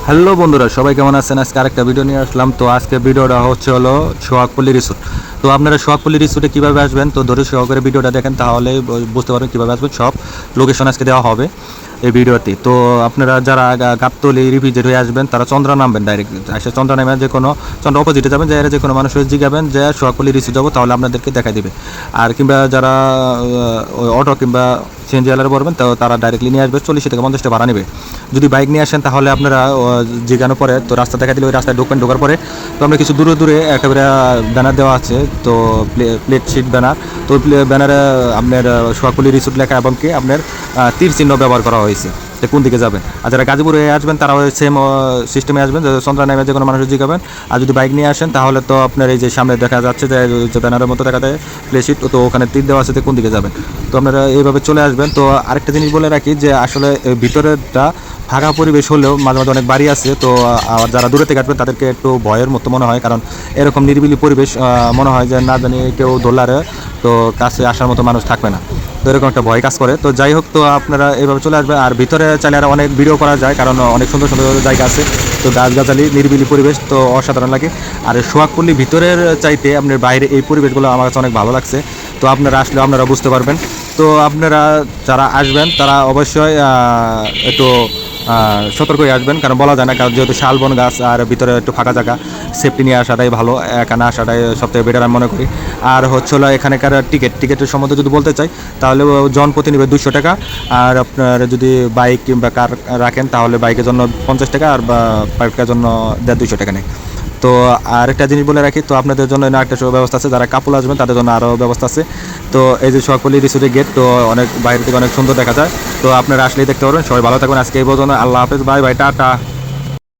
Hello বন্ধুরা, সবাই কেমন আছেন? আজকে আরেকটা ভিডিও নিয়ে আসলাম। তো আজকে ভিডিওটা হলো সোহাগপল্লী রিসোর্ট। তো আপনারা সোহাগপল্লী রিসোর্টে কীভাবে আসবেন, তো ধরে সহকারে ভিডিওটা দেখেন, তাহলে বুঝতে পারবেন কীভাবে আসবেন। সব লোকেশন আজকে দেওয়া হবে এই ভিডিওতে। তো আপনারা যারা গাবতলী রিভিজেট হয়ে আসবেন তারা চন্দ্রা নামবেন, ডাইরেক্ট এসে চন্দ্রা নামে যে কোনো চন্দ্রা অপোজিটে যাবেন, যে কোনো মানুষের জিগাবেন যে সোহাগপল্লী রিসোর্ট যাবো, তাহলে আপনাদেরকে দেখা দিবে। আর কিংবা যারা অটো কিংবা সিএনজি আলারে পড়বেন, তো তারা ডাইরেক্টলি নিয়ে আসবে, 40 থেকে 50 টাকা ভাড়া নেবে। যদি বাইক নিয়ে আসেন তাহলে আপনারা জিগানোর পরে তো রাস্তা দেখা দিলে ওই রাস্তায় ঢোকার পরে তো আমরা কিছু দূরে দূরে একেবারে ব্যানার দেওয়া আছে, তো প্লেট শিট ব্যানার। তো ব্যানারে আপনার সোহাগপল্লী রিসোর্ট লেখা এবং কি আপনার তীর চিহ্ন ব্যবহার করা হয়েছে যে কোন দিকে যাবেন। আর যারা গাজীপুরে আসবেন তারা সেম সিস্টেমে আসবেন, যে চন্দ্রা নামে যে কোনো মানুষ জিগাবেন। আর যদি বাইক নিয়ে আসেন তাহলে তো আপনার এই যে সামনে দেখা যাচ্ছে যে ব্যানারের মতো দেখা যায় প্লে শিট, তো ওখানে তীর দেওয়া আছে কোন দিকে যাবেন। তো আপনারা এইভাবে চলে আসবেন। তো আরেকটা জিনিস বলে রাখি যে আসলে ভিতরেরটা ফাঁকা পরিবেশ হলেও মাঝে মাঝে অনেক বাড়ি আছে, তো আর যারা দূরে থেকে আসবেন তাদেরকে একটু ভয়ের মতো মনে হয়, কারণ এরকম নিরিবিলি পরিবেশ মনে হয় যে না জানি কেউ ধরলারে তো কাছে আসার মতো মানুষ থাকবে না, তো এরকম একটা ভয় কাজ করে। তো যাই হোক, তো আপনারা এইভাবে চলে আসবেন। আর ভিতরে চাইলে আর অনেক ভিডিও করা যায়, কারণ অনেক সুন্দর সুন্দর জায়গা আছে, তো গাছগাছালি নিরিবিলি পরিবেশ তো অসাধারণ লাগে। আর সোহাগপল্লী ভিতরের চাইতে আপনার বাইরে এই পরিবেশগুলো আমার কাছে অনেক ভালো লাগছে। তো আপনারা আসলে আপনারা বুঝতে পারবেন। তো আপনারা যারা আসবেন তারা অবশ্যই একটু সতর্ক হয়ে আসবেন, কারণ বলা যায় না, কারণ যেহেতু শালবন গাছ আর ভিতরে একটু ফাঁকা জায়গা, সেফটি নিয়ে আসাটাই ভালো, এখানে আসাটাই সবথেকে বেটার আমি মনে করি। আর হলো এখানকার টিকেটের সম্বন্ধে যদি বলতে চাই তাহলে জন প্রতি নেবে 200 টাকা। আর আপনার যদি বাইক কিংবা কার রাখেন তাহলে বাইকের জন্য 50 টাকা, আর বাইকের জন্য 250 টাকা নেয়। তো আরেকটা জিনিস বলে রাখি, তো আপনাদের জন্য একটা ব্যবস্থা আছে, যারা কাপল আসবেন তাদের জন্য আরও ব্যবস্থা আছে। তো এই যে সোহাগপল্লী রিসোর্টের গেট, তো অনেক বাইরে থেকে অনেক সুন্দর দেখা যায়, তো আপনারা আসলেই দেখতে পারবেন। সবাই ভালো থাকবেন, আজকে এই পর্যন্ত, আল্লাহ হাফেজ, বাই বাই, টাটা।